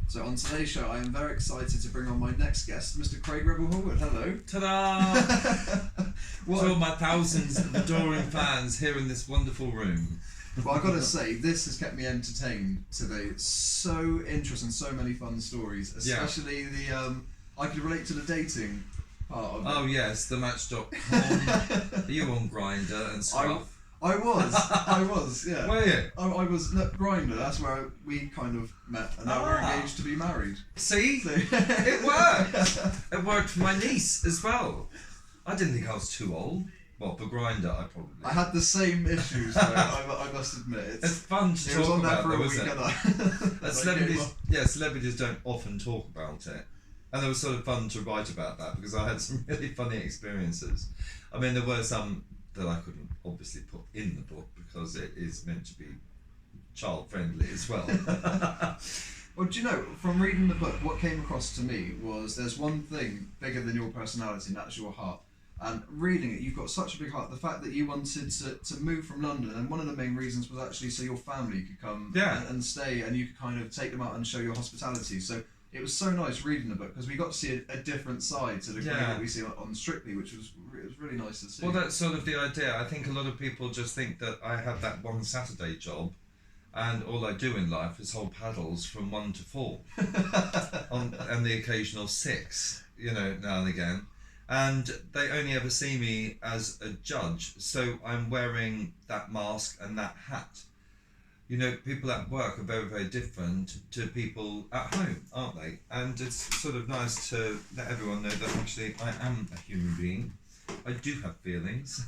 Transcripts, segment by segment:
So on today's show, I am very excited to bring on my next guest, Mr. Craig Revel Horwood. Hello. Ta-da! To all my thousands of adoring fans here in this wonderful room. Well, I've got to say, this has kept me entertained today. It's so interesting, so many fun stories, especially the, I could relate to the dating part of it. Oh yes, the Match.com. Are you on Grindr and stuff? I was, yeah. Were you? I was Grindr. That's where we kind of met, and now we're engaged to be married. See, it worked. It worked for my niece as well. I didn't think I was too old. Well, for Grindr, I had the same issues. Though, I must admit, it's fun to talk about, though, isn't it? Celebrities don't often talk about it. And it was sort of fun to write about that because I had some really funny experiences. I mean, there were some that I couldn't obviously put in the book because it is meant to be child friendly as well. Well, do you know, from reading the book, what came across to me was there's one thing bigger than your personality, and that's your heart. And reading it, you've got such a big heart. The fact that you wanted to move from London, and one of the main reasons was actually so your family could come and stay, and you could kind of take them out and show your hospitality. So it was so nice reading the book because we got to see a different side to the Craig that we see on Strictly, which was really nice to see. Well, that's sort of the idea. I think a lot of people just think that I have that one Saturday job, and all I do in life is hold paddles from 1 to 4, and the occasional 6, now and again. And they only ever see me as a judge, so I'm wearing that mask and that hat. People at work are very, very different to people at home, aren't they? And it's sort of nice to let everyone know that actually I am a human being. I do have feelings.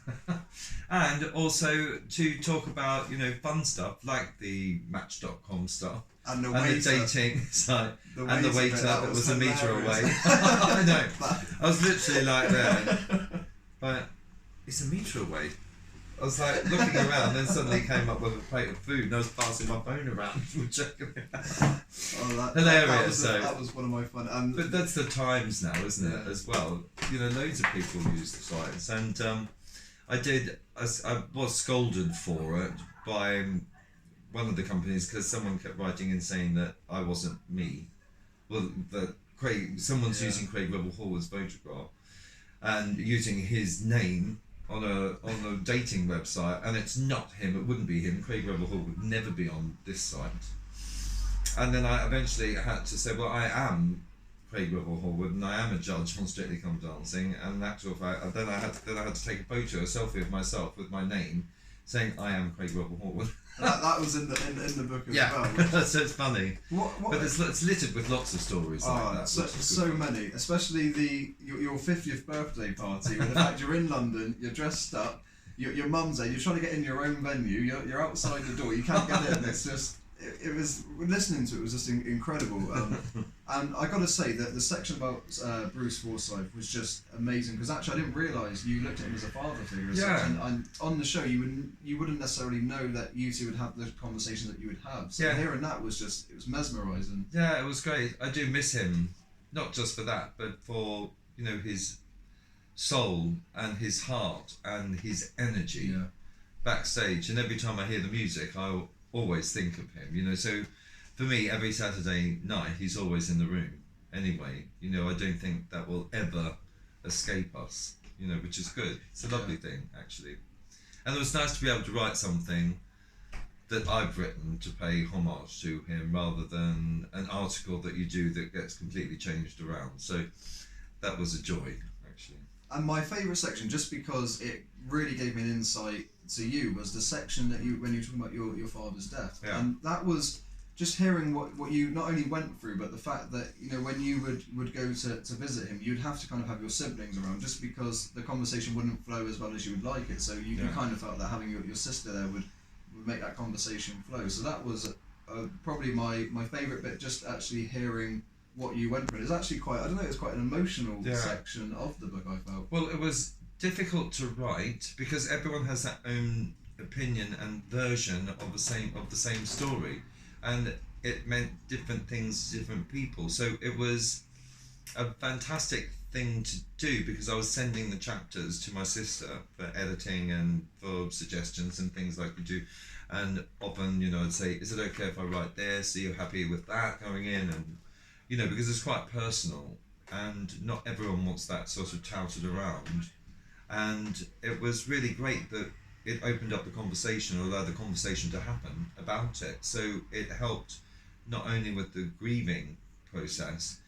And also to talk about, fun stuff like the Match.com stuff. And the dating site. And the waiter that was a metre away. I know. I was literally like there. But it's a metre away. I was like looking around, then suddenly came up with a plate of food, and I was passing my phone around. Hilarious. That was one of my fun. But that's the times now, isn't it? As well, loads of people use the sites, and I was scolded for it by one of the companies because someone kept writing in saying that I wasn't me. Well, someone's using Craig Revel Horwood's photograph and using his name on a dating website, and it's not him. It wouldn't be him. Craig Revel Horwood would never be on this site. And then I eventually had to say, well, I am Craig Revel Horwood, and I am a judge on Strictly Come Dancing. And in actual fact, then I had to take a photo, a selfie of myself with my name, saying I am Craig Revel Horwood. that was in the book as well. So it's funny. But it's littered with lots of stories like that. So many, especially your 50th birthday party, where the fact you're in London, you're dressed up, your mum's there, you're trying to get in your own venue, you're outside the door, you can't get in. It's just, it was, listening to it was just incredible. And I got to say that the section about Bruce Forsyth was just amazing, because actually I didn't realise you looked at him as a father figure. And on the show you wouldn't necessarily know that you two would have the conversation that you would have. So hearing that was it was mesmerising. Yeah, it was great. I do miss him, not just for that, but for his soul and his heart and his energy backstage. And every time I hear the music, I always think of him. So for me, every Saturday night, he's always in the room anyway. I don't think that will ever escape us, which is good. It's a lovely thing, actually. And it was nice to be able to write something that I've written to pay homage to him, rather than an article that you do that gets completely changed around. So that was a joy, actually. And my favourite section, just because it really gave me an insight to you, was the section that when you were talking about your father's death. Yeah. And that was just hearing what you not only went through, but the fact that when you would go to visit him, you'd have to kind of have your siblings around, just because the conversation wouldn't flow as well as you would like it. So you kind of felt that having your sister there would make that conversation flow. So that was probably my favourite bit, just actually hearing what you went through. It's actually quite, I don't know, it's quite an emotional section of the book, I felt. Well, it was difficult to write because everyone has their own opinion and version of the same story, and it meant different things to different people. So it was a fantastic thing to do, because I was sending the chapters to my sister for editing and for suggestions and things like you do. And often, I'd say, is it okay if I write this? Are you happy with that going in? And you know, because it's quite personal, and not everyone wants that sort of touted around. And it was really great that it opened up the conversation, or allowed the conversation to happen about it. So it helped not only with the grieving process,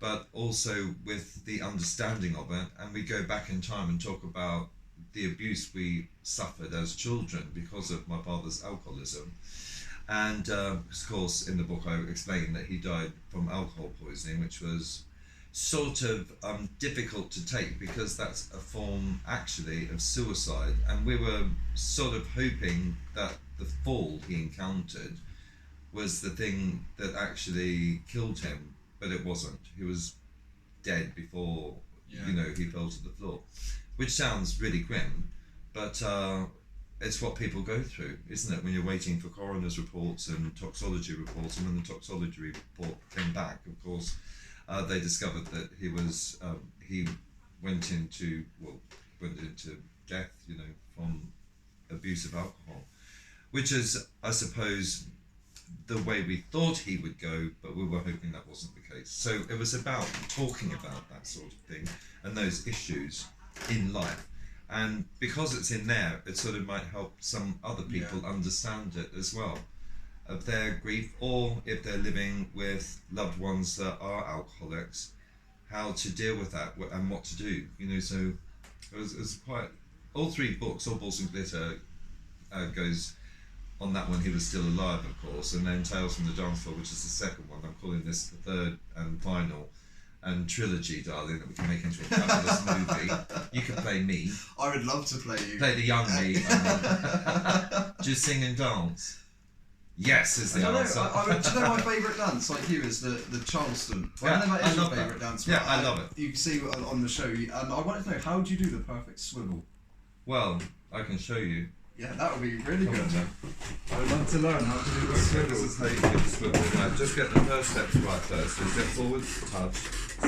but also with the understanding of it. And we go back in time and talk about the abuse we suffered as children because of my father's alcoholism. And of course, in the book, I explained that he died from alcohol poisoning, which was sort of difficult to take, because that's a form actually of suicide. And we were sort of hoping that the fall he encountered was the thing that actually killed him, but it wasn't. He was dead before, you know, he fell to the floor, which sounds really grim, but it's what people go through, isn't it, when you're waiting for coroner's reports and toxicology reports. And when the toxicology report came back, of course, they discovered that he was he went into death, you know, from abuse of alcohol, which is, I suppose, the way we thought he would go, but we were hoping that wasn't the case. So it was about talking about that sort of thing and those issues in life. And because it's in there, it sort of might help some other people understand it as well, of their grief, or if they're living with loved ones that are alcoholics, how to deal with that and what to do. You know, so it was quite, all three books, All Balls and Glitter, goes on that one. He was still alive, of course, and then Tales from the Dance Floor, which is the second one. I'm calling this the third and final and trilogy, darling, that we can make into a fabulous movie. You can play me. I would love to play you. Play the young me. I mean. Just sing and dance. Yes, is the answer. Do you know my favourite dance, like you, is the Charleston? Yeah, I know that is your love favourite that. dance. Yeah, I love it. You can see on the show. And I wanted to know, how do you do the perfect swivel? Well, I can show you. Yeah, that would be really good. I would love to learn how to do the swivel. This is how you do the swivel. Right, just get the first steps right first. So step forward, touch,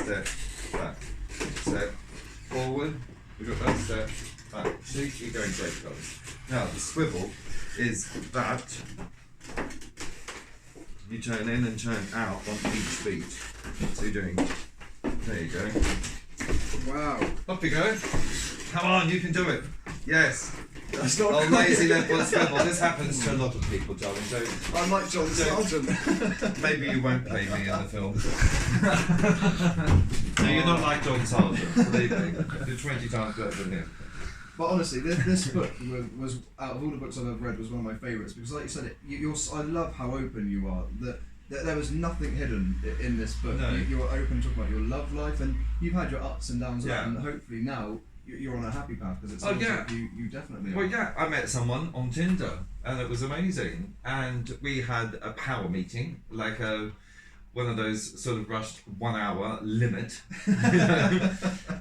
step, back, step, forward. We've got that step, back. See, you're going great, guys. Now, the swivel is that. You turn in and turn out on each beat. So you're doing. There you go. Wow. Up you go. Come on, you can do it. Yes. That's not lazy left foot swivel. This happens to a lot of people, darling. So I'm like John Sargent. maybe you won't play me in the film. No, you're not like John Sargent. Believe me, you're 20 times better than him. But honestly, this book was out of all the books I've ever read, was one of my favourites, because, like you said, I love how open you are. That there was nothing hidden in this book. No. You were open to talk about your love life, and you've had your ups and downs, Yeah. and hopefully now you're on a happy path, because it's Oh, yeah. like you definitely are. Well, yeah, I met someone on Tinder, and it was amazing. And we had a power meeting, like one of those sort of rushed 1 hour limit,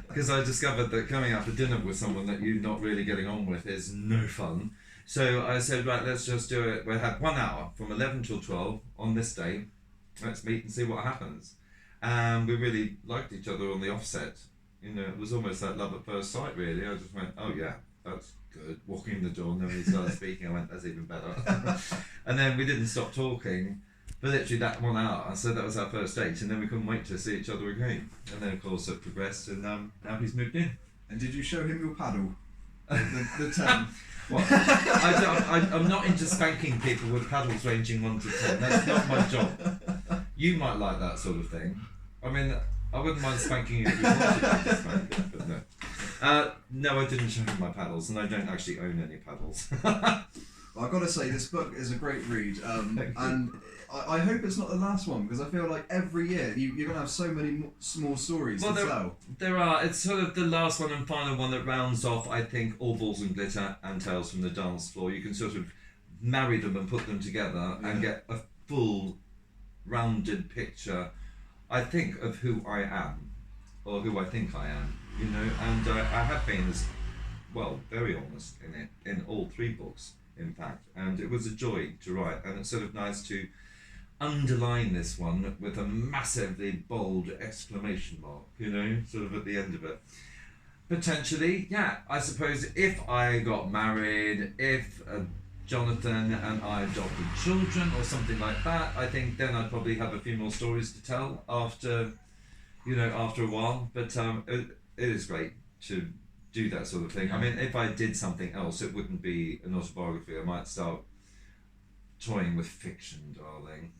because I discovered that coming out for dinner with someone that you're not really getting on with is no fun. So I said, right, let's just do it. We'll have 1 hour from 11 till 12 on this day. Let's meet and see what happens. And we really liked each other on the offset. You know, it was almost like love at first sight, really. I just went, oh yeah, that's good. Walking in the door, and then we started speaking, I went, that's even better. And then we didn't stop talking for literally that 1 hour. So that was our first date, and then we couldn't wait to see each other again. And then, of course, it progressed, and now he's moved in. And did you show him your paddle? the 10? What? I'm not into spanking people with paddles ranging 1 to 10. That's not my job. You might like that sort of thing. I mean, I wouldn't mind spanking you if you wanted to spank it, but no. No, I didn't show him my paddles, and I don't actually own any paddles. Well, I've got to say, this book is a great read, and I hope it's not the last one, because I feel like every year you're going to have so many small stories to tell. There are. It's sort of the last one and final one that rounds off, I think, All Balls and Glitter and Tales from the Dance Floor. You can sort of marry them and put them together and get a full, rounded picture, I think, of who I am, or who I think I am, you know, and I have been, very honest in it, in all three books, in fact, and it was a joy to write, and it's sort of nice to underline this one with a massively bold exclamation mark, you know, sort of at the end of it. Potentially, yeah, I suppose if I got married, if a Jonathan and I adopted children or something like that, I think then I'd probably have a few more stories to tell after a while. But it is great to do that sort of thing. Yeah. I mean, if I did something else, it wouldn't be an autobiography. I might start toying with fiction, darling.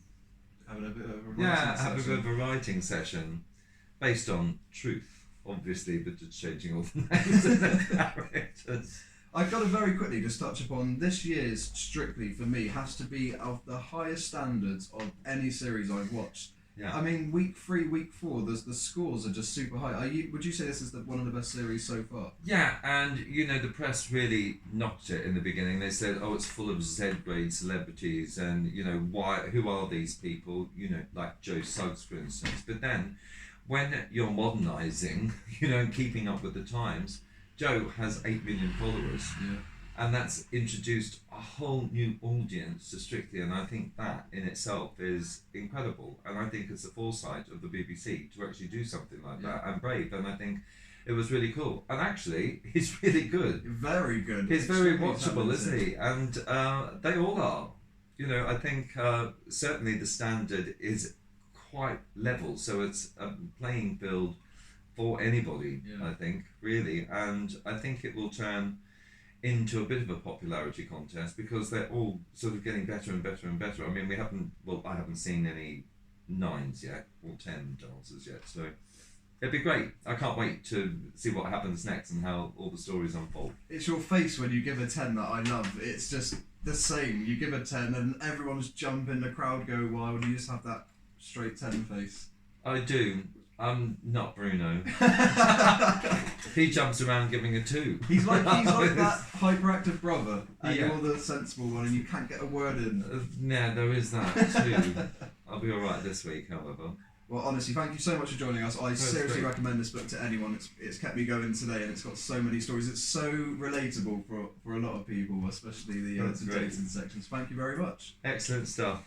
Having a bit of a writing Have a session. bit of a writing session based on truth, obviously, but just changing all the names of the characters. I've got to very quickly just touch upon this year's, strictly for me, has to be of the highest standards of any series I've watched. Yeah. I mean, week 3, week 4, the scores are just super high. Would you say this is one of the best series so far? Yeah, and the press really knocked it in the beginning. They said, "Oh, it's full of Z-grade celebrities, and who are these people?" Like Joe Suggs, for instance. But then, when you're modernising, and keeping up with the times, Joe has 8 million followers. Yeah. And that's introduced a whole new audience to Strictly, and I think that in itself is incredible. And I think it's the foresight of the BBC to actually do something like that, and brave. And I think it was really cool. And actually, he's really good. Very good. He's very Extremely watchable, talented. isn't he? And they all are. I think certainly the standard is quite level, so it's a playing field for anybody. Yeah. I think really, and I think it will turn into a bit of a popularity contest because they're all sort of getting better and better and better. I mean, I haven't seen any 9s yet or 10 dancers yet, so it'd be great. I can't wait to see what happens next and how all the stories unfold. It's your face when you give a 10 that I love. It's just the same. You give a 10 and everyone's jumping, the crowd go wild, you just have that straight 10 face. I do. I'm not Bruno. He jumps around giving a 2. He's like that hyperactive brother, and Yeah. you're the sensible one, and you can't get a word in. Yeah, there is that too. I'll be alright this week, however. Well, honestly, thank you so much for joining us. I seriously great. recommend this book to anyone. It's kept me going today, and it's got so many stories. It's so relatable for a lot of people, especially the That's great. dating sections. Thank you very much. Excellent stuff.